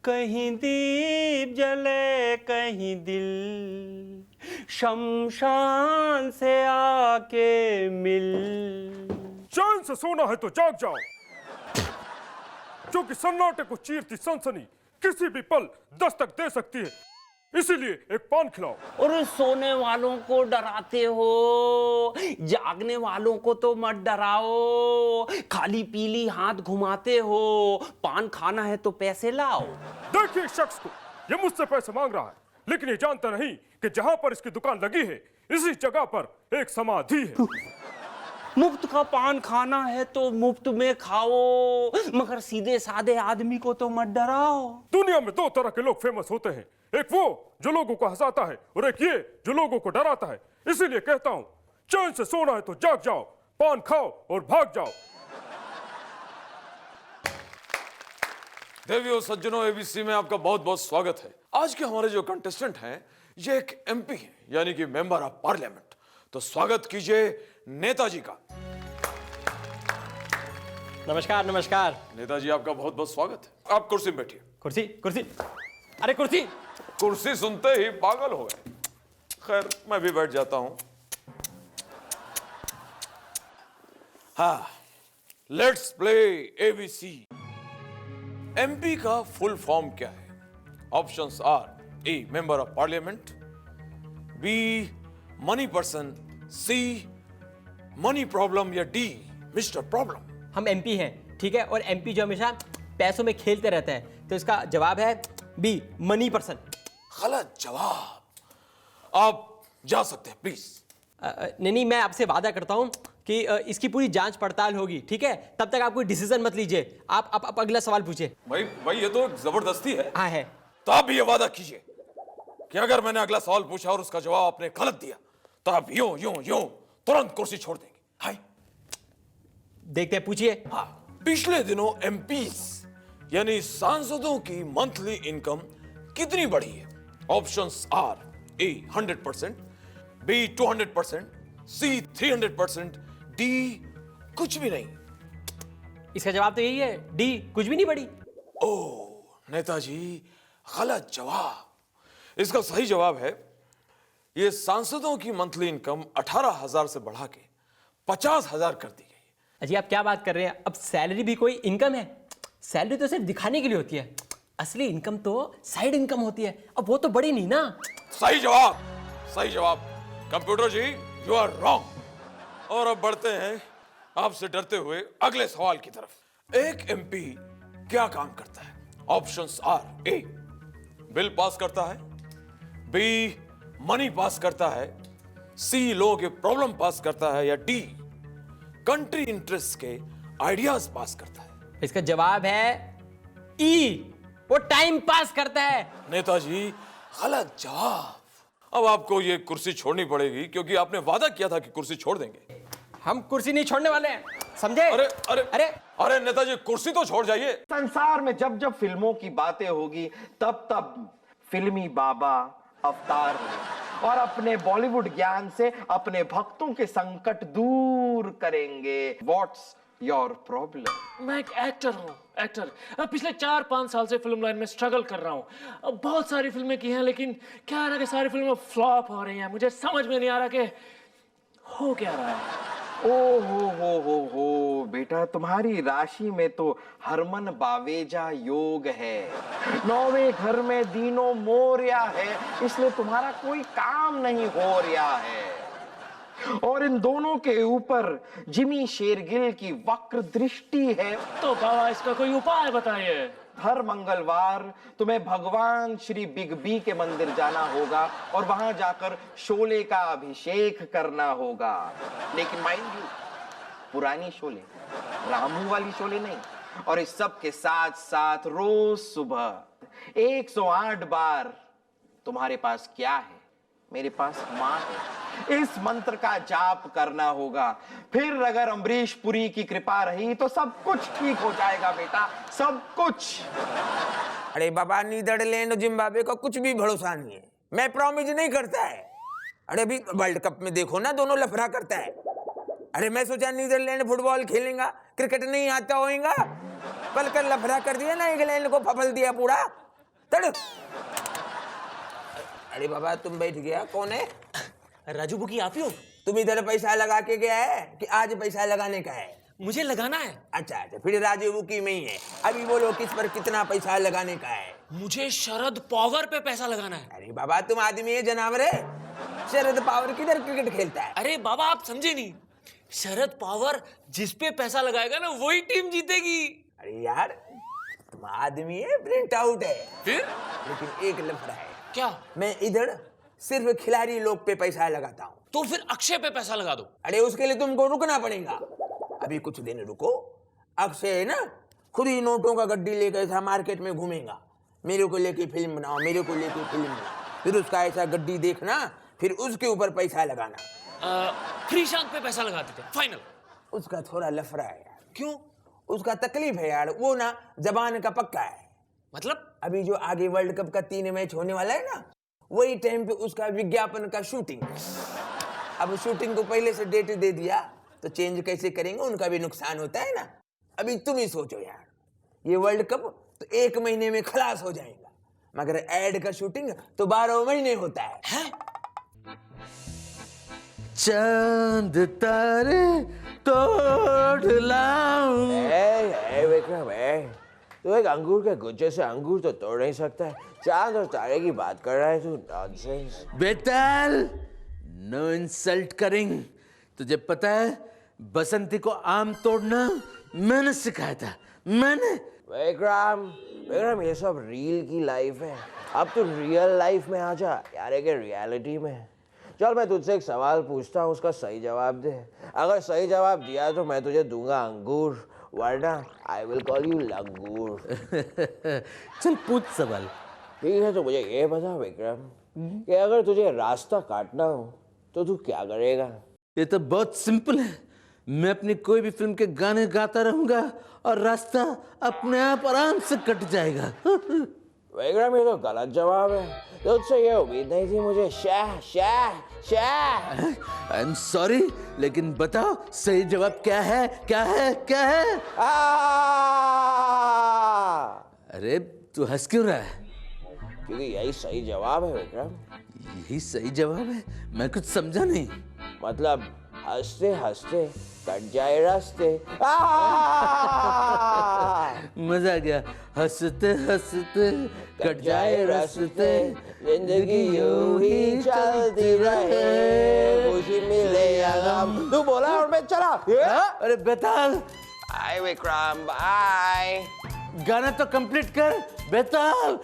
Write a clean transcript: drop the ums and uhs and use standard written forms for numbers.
कहीं दीप जले कहीं दिल शमशान से आके मिल। चैन से सोना है तो जाग जाओ, क्योंकि सन्नाटे को चीरती सनसनी किसी भी पल दस्तक दे सकती है। इसीलिए एक पान खिलाओ। और सोने वालों को डराते हो, जागने वालों को तो मत डराओ। खाली पीली हाथ घुमाते हो, पान खाना है तो पैसे लाओ। देखिए इस शख्स को, ये मुझसे पैसे मांग रहा है, लेकिन ये जानता नहीं कि जहां पर इसकी दुकान लगी है इसी जगह पर एक समाधि है। मुफ्त का पान खाना है तो मुफ्त में खाओ, मगर सीधे साधे आदमी को तो मत डराओ। दुनिया में दो तरह के लोग फेमस होते हैं, एक वो जो लोगों को हंसाता है और एक ये जो लोगों को डराता है। इसीलिए कहता हूं, चैन से सोना है तो जाग जाओ, पान खाओ और भाग जाओ। देवियों सज्जनों, एबीसी में आपका बहुत बहुत स्वागत है। आज के हमारे जो कंटेस्टेंट हैं ये एक एमपी हैं, यानी कि मेंबर ऑफ पार्लियामेंट। तो स्वागत कीजिए नेताजी का। नमस्कार नमस्कार। नेताजी आपका बहुत बहुत स्वागत है। आप कुर्सी में बैठिए। कुर्सी कुर्सी, अरे कुर्सी। कुर्सी सुनते ही पागल हो गए। खैर मैं भी बैठ जाता हूं। हाँ, लेट्स प्ले एबीसी। एमपी का फुल फॉर्म क्या है? Options are A member of parliament, B money person, C money problem या डी मिस्टर प्रॉब्लम। हम एमपी हैं, ठीक है, और एमपी जो हमेशा पैसों में खेलते रहते हैं, तो इसका जवाब है बी मनी पर्सन। गलत जवाब। आप जा सकते हैं प्लीज। नहीं, मैं आपसे वादा करता हूं कि इसकी पूरी जांच पड़ताल होगी, ठीक है? तब तक आप कोई डिसीजन मत लीजिए। आप अगला सवाल पूछिए। भाई ये तो जबरदस्ती है। हाँ है। तो आप भी ये वादा कीजिए कि अगर मैंने अगला सवाल पूछा और उसका जवाब आपने गलत दिया तो आप यूं तुरंत कुर्सी छोड़ देंगे। हाय, देखते हैं, पूछिए। हाँ, पिछले दिनों एमपीज यानी सांसदों की मंथली इनकम कितनी बढ़ी है? Options are A 100%, B 200%, C 300%, D कुछ भी नहीं। इसका जवाब तो यही है, डी कुछ भी नहीं बढ़ी। ओह नेताजी, गलत जवाब। इसका सही जवाब है ये सांसदों की मंथली इनकम 18,000 से बढ़ा के 50,000 कर दी गई। अजी आप क्या बात कर रहे हैं? अब सैलरी भी कोई इनकम है? सैलरी तो सिर्फ दिखाने के लिए होती है, असली इनकम तो साइड इनकम होती है। अब वो तो बड़ी नहीं ना। सही जवाब, सही जवाब। Computer ji you are wrong. और अब बढ़ते हैं आपसे डरते हुए अगले सवाल की तरफ। एक एमपी क्या काम करता है? Options are A bill pass करता है, बी मनी पास करता है, सी लोगों के प्रॉब्लम पास करता है या डी कंट्री इंटरेस्ट के आइडियाज पास करता है। इसका जवाब है ई, वो टाइम पास करता है। नेताजी गलत जवाब। अब आपको ये कुर्सी छोड़नी पड़ेगी क्योंकि आपने वादा किया था कि कुर्सी छोड़ देंगे। हम कुर्सी नहीं छोड़ने वाले हैं, समझे? अरे अरे अरे अरे नेताजी कुर्सी तो छोड़ जाइए। संसार में जब जब फिल्मों की बातें होगी तब तब फिल्मी बाबा अवतार लें और अपने बॉलीवुड ज्ञान से अपने भक्तों के संकट दूर करेंगे। What's your problem? मैं एक एक्टर हूँ, एक्टर। पिछले 4-5 साल से फिल्म लाइन में स्ट्रगल कर रहा हूँ। बहुत सारी फिल्में की हैं, लेकिन क्या है ना कि सारी फिल्में फ्लॉप हो रही हैं। मुझे समझ में नहीं आ रहा कि हो क्या रहा है। ओ हो बेटा, तुम्हारी राशि में तो हरमन बावेजा योग है, 9वें घर में दीनो मोरिया है, इसलिए तुम्हारा कोई काम नहीं हो रहा है। और इन दोनों के ऊपर जिमी शेरगिल की वक्र दृष्टि है। तो बाबा इसका कोई उपाय बताइए। हर मंगलवार तुम्हें भगवान श्री बिग बी के मंदिर जाना होगा और वहां जाकर शोले का अभिषेक करना होगा। लेकिन माइंड यू, पुरानी शोले, रामू वाली शोले नहीं। और इस सब के साथ साथ रोज सुबह 108 बार तुम्हारे पास क्या है? मेरे पास मां है। इस मंत्र का जाप करना होगा। फिर अगर अमरीश पुरी की कृपा रही तो सब कुछ ठीक हो जाएगा बेटा, सब कुछ। अरे बाबा, नीदरलैंड और जिम्बाब्वे का कुछ भी भरोसा नहीं है। मैं प्रॉमिस नहीं करता है। अरे अभी वर्ल्ड कप में देखो ना, दोनों लफड़ा करता है। अरे मैं सोचा नीदरलैंड फुटबॉल खेलेगा, क्रिकेट नहीं आता होएगा। कल लफड़ा कर दिया ना, इंग्लैंड को फफल दिया पूरा। तड़। अरे बाबा तुम बैठ गया, कौन है? राजू बुकी आप ही हो? तुम इधर पैसा लगा के गया है कि आज पैसा लगाने का है? मुझे लगाना है। अच्छा अच्छा, फिर राजू बुकी में ही है। अभी बोलो किस पर कितना पैसा लगाने का है? मुझे शरद पावर पे पैसा लगाना है। अरे बाबा तुम आदमी है जानवर है? शरद पावर किधर क्रिकेट खेलता है? अरे बाबा आप समझे नहीं, शरद पावर जिस पे पैसा लगाएगा ना वही टीम जीतेगी। अरे यार तुम आदमी है प्रिंट आउट है। फिर लेकिन एक लफड़ा है। क्या? मैं इधर सिर्फ खिलाड़ी लोग पे पैसा लगाता हूँ। तो फिर अक्षय पे पैसा लगा दो। अरे उसके लिए तुमको रुकना पड़ेगा, अभी कुछ दिन रुको। अक्षय है ना, खुद ही नोटों का गड्डी लेकर ऐसा मार्केट में घूमेगा, मेरे को लेके फिल्म बनाओ, मेरे को लेके फिल्म बनाओ। फिर उसका ऐसा गड्डी देखना, फिर उसके ऊपर पैसा लगाना। श्रीशांत पे पैसा लगा देते फाइनल। उसका थोड़ा लफड़ा है यार। क्यों? उसका तकलीफ है यार, वो ना जबान का पक्का है। मतलब? अभी जो आगे वर्ल्ड कप का 3 मैच होने वाला है ना, वही टाइम पे उसका विज्ञापन का शूटिंग। अब शूटिंग को पहले से डेट दे दिया तो चेंज कैसे करेंगे, उनका भी नुकसान होता है ना। अभी तुम ही सोचो यार, ये वर्ल्ड कप तो 1 महीने में खलास हो जाएगा, मगर एड का शूटिंग तो 12 महीने होता है। चांद तारे तोड़ लाऊं। विक्रम तो एक अंगूर के गुच्छे से अंगूर तो तोड़ नहीं सकता है, चांद और तारे की बात कर रहा है तू। नॉनसेंस। बेताल, नो इंसल्ट करिंग। तुझे पता है बसंती को आम तोड़ना मैंने सिखाया था, मैंने। विक्रम ये सब रील की लाइफ है, अब तू रियल लाइफ में आ जा यार, एक रियलिटी में। चल मैं तुझसे एक सवाल पूछता हूँ, उसका सही जवाब दे। अगर सही जवाब दिया तो मैं तुझे दूंगा अंगूर, वरना आई विल कॉल यू लंगूर। चल पूछ सवाल। ठीक है, तो मुझे ये बता विक्रम कि अगर तुझे रास्ता काटना हो तो तू क्या करेगा? ये तो बहुत सिंपल है, मैं अपनी कोई भी फिल्म के गाने गाता रहूंगा और रास्ता अपने आप आराम से कट जाएगा। विक्रम ये तो गलत जवाब है, तुझसे ये उम्मीद नहीं थी मुझे। Shah Shah Shah. I am sorry, लेकिन बताओ सही जवाब क्या है, क्या है, क्या है? अरे तू हंस क्यों रहा है? क्योंकि यही सही जवाब है विक्रम। यही सही जवाब है? मैं कुछ समझा नहीं। मतलब हंसते हंसते कट जाए रास्ते। मजा आ गया। हंसते हंसते कट जाए रास्ते, जिंदगी यूं ही चलती रहे, खुशी मिले या गम। तू बोला और मैं चला। अरे बेताल, बाय विक्रम, बाय। गाना तो कंप्लीट कर बेताल।